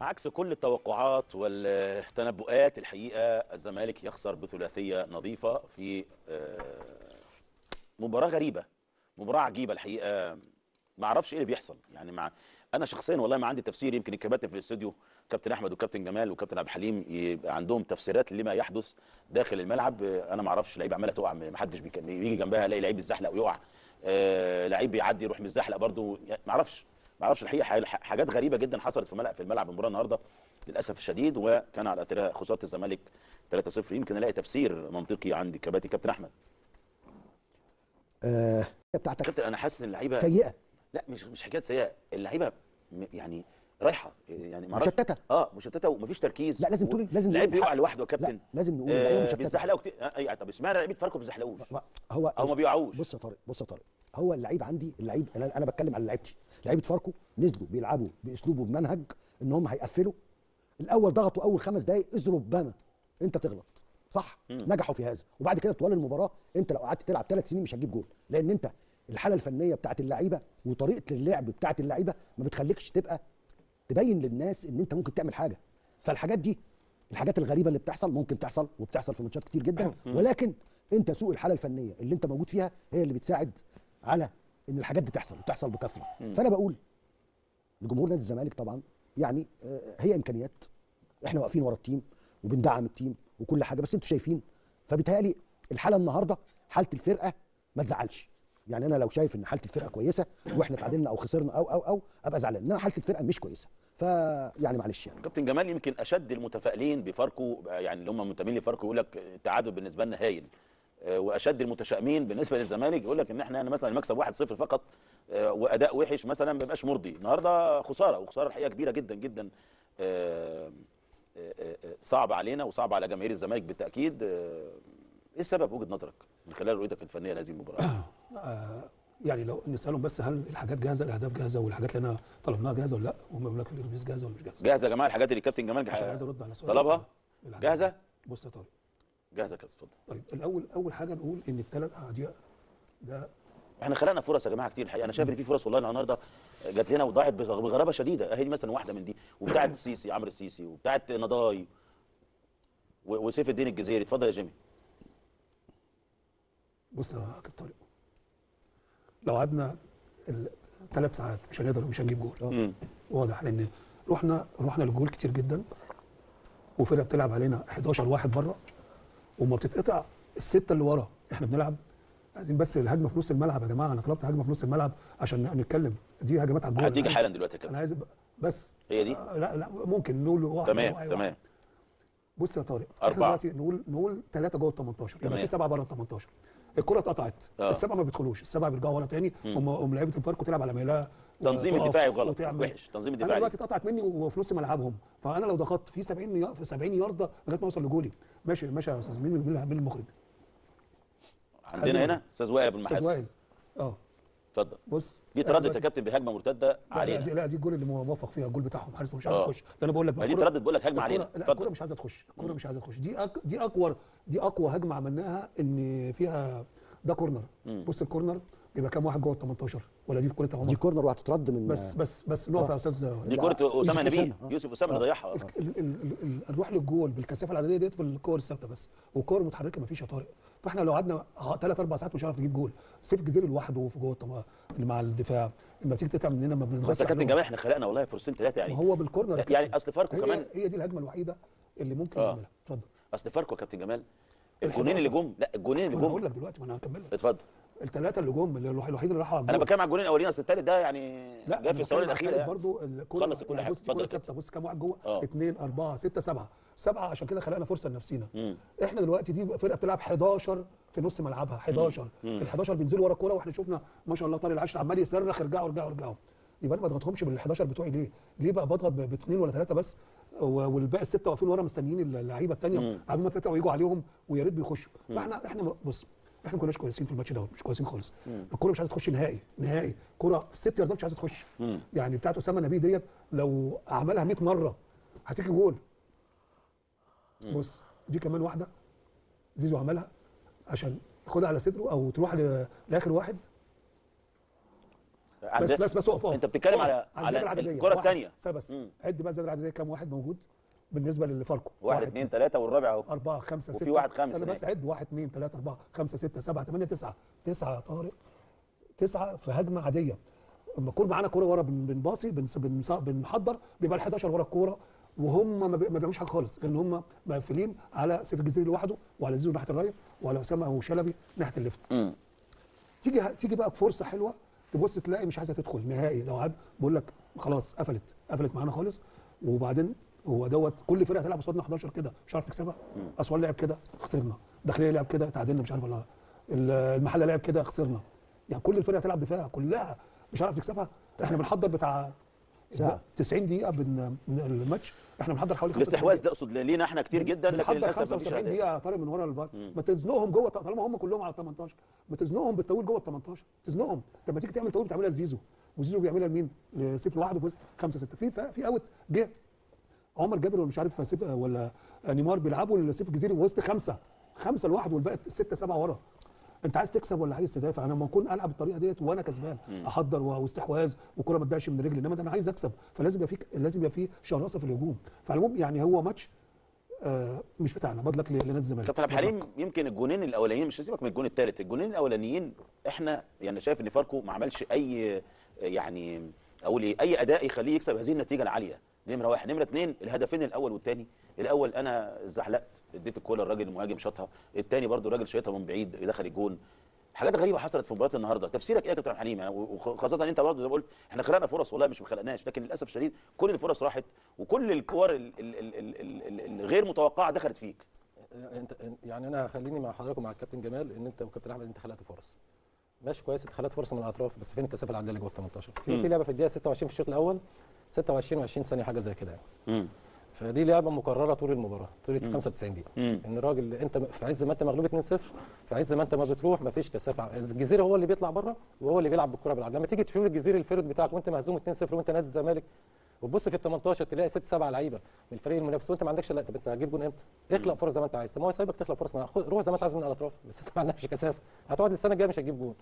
عكس كل التوقعات والتنبؤات، الحقيقه الزمالك يخسر بثلاثيه نظيفه في مباراه غريبه، مباراه عجيبه الحقيقه. ما اعرفش ايه اللي بيحصل يعني. انا شخصيا والله ما عندي تفسير. يمكن الكباتن في الاستوديو كابتن احمد وكابتن جمال وكابتن عبد الحليم يبقى عندهم تفسيرات لما يحدث داخل الملعب. انا ما اعرفش. لعيبه عماله تقع، ما حدش بيجي جنبها، الاقي لعيب يتزحلق ويقع، لعيب بيعدي يروح متزحلق برده. ما اعرفش الحقيقه. حاجات غريبه جدا حصلت في الملعب المباراه النهارده للاسف الشديد، وكان على اثرها خساره الزمالك 3-0. يمكن الاقي تفسير منطقي عند كابتن احمد. بتاعتك كابتن انا حاسس ان اللعيبه سيئه. لا مش حكايه سيئه، اللعيبه يعني رايحه، يعني ما مشتته. مشتته ومفيش تركيز. لا لازم تقول، لازم اللعيب نقول بيقع الحق. لوحده يا كابتن. لا لازم نقول اللعيبه مشتته. بيزحلقوا كتير. يعني طب اشمعنى لعيبه فاركو ما بيزحلقوش هو او ما بيقعوش؟ بص يا طارق هو اللعيب عندي، اللعيب انا بتكلم على لعيبتي. لعيبه فاركو نزلوا بيلعبوا باسلوب وبمنهج ان هم هيقفلوا. الاول ضغطوا اول 5 دقائق، اذ ربما انت تغلط، صح؟ نجحوا في هذا. وبعد كده طوال المباراه انت لو قعدت تلعب 3 سنين مش هتجيب جول، لان انت الحاله الفنيه بتاعت اللعيبه وطريقه اللعب بتاعت اللعيبه ما بتخليكش تبقى تبين للناس ان انت ممكن تعمل حاجه. فالحاجات دي، الحاجات الغريبه اللي بتحصل ممكن تحصل، وبتحصل في ماتشات كتير جدا، ولكن انت سوء الحاله الفنيه اللي انت موجود فيها هي اللي بتساعد على ان الحاجات دي تحصل وتحصل بكثره. فانا بقول لجمهور نادي الزمالك طبعا يعني هي امكانيات، احنا واقفين ورا التيم وبندعم التيم وكل حاجه، بس انتوا شايفين. فبالتالي الحاله النهارده حاله الفرقه ما تزعلش. يعني انا لو شايف ان حاله الفرقه كويسه واحنا تعادلنا او خسرنا او ابقى زعلان، انما حاله الفرقه مش كويسه. فيعني معلش يعني. كابتن جمال يمكن اشد المتفائلين بفاركو، يعني اللي هم منتمين لفاركو يقول لك التعادل بالنسبه لنا هايل، واشد المتشائمين بالنسبه للزمالك يقول لك ان احنا مثلا المكسب 1-0 فقط واداء وحش مثلا ما بيبقاش مرضي. النهارده خساره، وخساره الحقيقه كبيره جدا جدا، صعب علينا وصعب على جماهير الزمالك بالتاكيد. ايه السبب وجهه نظرك من خلال رؤيتك الفنيه لهذه المباراه؟ يعني لو نسالهم بس هل الحاجات جاهزه، الاهداف جاهزه، والحاجات اللي انا طلبناها جاهزه ولا لا؟ وهم يقول لك الاتوبيس جاهزه ولا مش جاهزه؟ جاهزه يا جماعه الحاجات اللي كابتن جمال عشان عايز ارد على سؤال طلبها جاهزه. بص يا طارق، جاهزه كده، اتفضل. طيب اول حاجه نقول ان الثلاث اعداء ده احنا خلقنا فرص يا جماعه كتير الحقيقه. انا شايف ان في فرص والله النهارده جات لنا وضاعت بغرابه شديده. اهي دي مثلا واحده من دي، وبتاعه السيسي عمرو السيسي، وبتاعه نضاي وسيف الدين الجزيري. اتفضل يا جيمي. بص يا كابتن طارق، لو قعدنا 3 ساعات مش هنجيب جول. واضح لان رحنا للجول كتير جدا، وفرقه بتلعب علينا 11 واحد بره، وما بتتقطع السته اللي ورا. احنا بنلعب عايزين بس الهجمه في نص الملعب يا جماعه. انا طلبت هجمه في نص الملعب عشان نتكلم. دي هجمات على الجول. هتيجي حالا دلوقتي يا كابتن. انا عايز بس هي دي. لا ممكن نقول واحده. تمام. بص يا طارق، 4 احنا دلوقتي نقول 3 جوه ال 18، يبقى في 7 بره ال 18. الكره اتقطعت، ال7 ما بيدخلوش، ال7 بيرجعوا ورا تاني. هم لعيبه الفاركو تلعب على ميلها. تنظيم الدفاعي غلط، وحش تنظيم الدفاعي. انا دلوقتي اتقطعت مني وفي نص ملعبهم، فانا لو ضغطت في 70 يارده لغايه ما اوصل لجولي. ماشي يا استاذ. مين المخرج؟ عندنا هنا استاذ وائل ابو المحاسن. استاذ وائل. اتفضل. بص دي تردد يا كابتن بهجمه مرتده علينا. لا دي الجول اللي موفق فيها، الجول بتاعهم. حارس مش عايز يخش. ده انا بقول لك دي تردد، بقول لك هجمه علينا. لا الكوره مش عايزه تخش. الكوره مش عايزه تخش. دي اقوى هجمه عملناها ان فيها. ده كورنر. بص الكورنر بيبقى كام واحد جوه ال 18 ولا دي كوره عمر؟ دي كورنر وهتترد من بس نقف يا استاذ. دي كوره اسامه نبيل، يوسف اسامه اللي ضيعها. نروح للجول بالكثافه العدديه ديت في الكور الثابته بس، والكور المتحركه ما فيش يا طارق. فاحنا لو قعدنا 3-4 ساعات مش هنعرف نجيب جول. سيف الجزيري لوحده في جوه اللي مع الدفاع، لما تيجي تقطع مننا ما بنضغطش. بس يا كابتن جمال احنا خلقنا والله فرصتين 3 يعني. ما هو بالكورنر يعني اصل فاركو كمان هي دي الهجمه الوحيده اللي ممكن نعملها. اتفضل. اصل فاركو يا كابتن جمال الجونين اللي جم، لا الجونين اللي جم هقول لك دلوقتي، ما انا هكمل لك. اتفضل. ال3 اللي جم الوحيد اللي راحوا على الجول. انا بتكلم على الجولين الاولين، اصل الثالث ده يعني جه في الثواني الاخيره يعني. برضه خلص كل حاجه. اتفضل. ثابته. بص كام واحد جوه؟ 2 4 6 7 عشان كده خلقنا فرصه لنفسينا. احنا دلوقتي دي فرقه بتلعب 11 في نص ملعبها. 11 ال11 بينزلوا ورا الكوره، واحنا شفنا ما شاء الله طارق العشر عمال يصرخ ارجعوا. يبقى انا ما اضغطهمش بال11 بتوعي ليه بقى بضغط باثنين ولا 3 بس، والباقي السته واقفين ورا مستنيين اللعيبه الثانيه عمال ما تتقطع ويجوا عليهم ويا ريت بيخشوا. فاحنا بص احنا ما كناش كويسين في الماتش دوت، مش كويسين خالص. الكوره مش عايزه تخش نهائي كوره في 6 ياردات مش عايزه تخش. يعني بتاعت اسامه نبيه ديت لو عملها 100 مره هتيجي جول. بص دي كمان واحده زيزو عملها عشان ياخدها على صدره او تروح لاخر واحد. بس اقف. انت بتتكلم على الكره الثانيه. بس عد بقى الزياده العدديه كام واحد موجود بالنسبه للفاركو؟ 1 2 3 والرابع اهو 4 5 6 وفي واحد خامس. استنى بس عد 1 2 3 4 5 6 7 8 9 9 يا طارق، 9 في هجمه عاديه. اما يكون معانا كوره ورا بنباصي بنحضر بيبقى ال 11 ورا الكوره، وهم ما بيعملوش حاجه خالص، لان هم مقفلين على سيف الجزيري لوحده وعلى زيزو ناحيه الرايت وعلى اسامه وشلبي ناحيه الليفت. تيجي بقى بفرصه حلوه تبص تلاقي مش عايزه تدخل نهائي. لو عاد بقول لك خلاص قفلت معانا خالص. وبعدين هو دوت كل فرقه تلعب قصادنا 11 كده مش عارف نكسبها. اسوان لعب كده خسرنا، داخليه لعب كده تعادلنا مش عارف ولا المحله لعب كده خسرنا. يعني كل الفرقه تلعب دفاع كلها مش عارف نكسبها. احنا بنحضر بتاع 90 دقيقه من الماتش، احنا بنحضر حوالي الاستحواذ ده اقصد لينا احنا كتير جدا، لكن للاسف 75 دقيقه طارق من ورا البار. ما تزنقهم جوه طالما هم كلهم على 18، ما تزنقهم بالطويل جوه ال 18 تزنقهم. طب ما تيجي تعمل طويل بتعملها لزيزو، وزيزو بيعملها لمين؟ لسيف لوحده في وسط 5 6 في اوت جه عمر جابر ولا مش عارف سيف ولا نيمار بيلعبوا لسيف الجزيري وسط 5 لوحده والباقي 6 7 ورا. انت عايز تكسب ولا عايز تدافع؟ انا لما اكون العب بالطريقه ديت وانا كسبان احضر واستحواذ والكره ما تضيعش من رجلي، انما انا عايز اكسب فلازم يبقى في شراسه في الهجوم. فعلى العموم يعني هو ماتش مش بتاعنا. بدلك لنادي الزمالك. كابتن عبد الحليم، يمكن الجونين الاولانيين مش هسيبك من الجون الثالث، الجونين الاولانيين احنا يعني شايف ان فاركو ما عملش اي يعني اقول ايه اي اداء يخليه يكسب هذه النتيجه العاليه. نمره واحد. نمره اثنين، الهدفين الاول والثاني. الاول انا زحلقت اديت الكوره الراجل المهاجم شاطها، الثاني برده الراجل شايطها من بعيد دخل الجون. حاجات غريبه حصلت في مباراه النهارده. تفسيرك ايه يا كابتن عبد الحليم؟ يعني وخاصه انت برضه زي ما قلت احنا خلقنا فرص، والله مش ما خلقناش، لكن للاسف الشديد كل الفرص راحت وكل الكور الغير متوقعه دخلت فيك. انت يعني انا خليني مع حضرتك ومع الكابتن جمال ان انت وكابتن احمد انت خلقت فرص ماشي كويس، انت خلقت فرصه من الاطراف، بس فين الكثافه العدديه اللي جوه ال 18؟ في لعبه في الدقيقه 26 في الشوط الاول 26 و20 ثانيه حاجه زي كده يعني. فدي لعبه مكرره طول المباراه طول 95 دقيقه. ان الراجل انت في عز ما انت مغلوب 2-0، في عز ما انت ما بتروح ما فيش كثافه. الجزيري هو اللي بيطلع بره وهو اللي بيلعب بالكره بالعرض. لما تيجي تشوف الجزيري الفرد بتاعك وانت مهزوم 2-0 وانت نادي الزمالك وتبص في ال 18 تلاقي 6 7 لعيبه من الفريق المنافس وانت ما عندكش. لا طب انت هتجيب جون امتى؟ اخلق فرص زي ما انت عايز. طب ما هو سايبك تخلق فرص، روح زي ما انت عايز من الاطراف، بس انت ما عندكش كثافه هتقعد السنه الجايه مش هتجيب جون.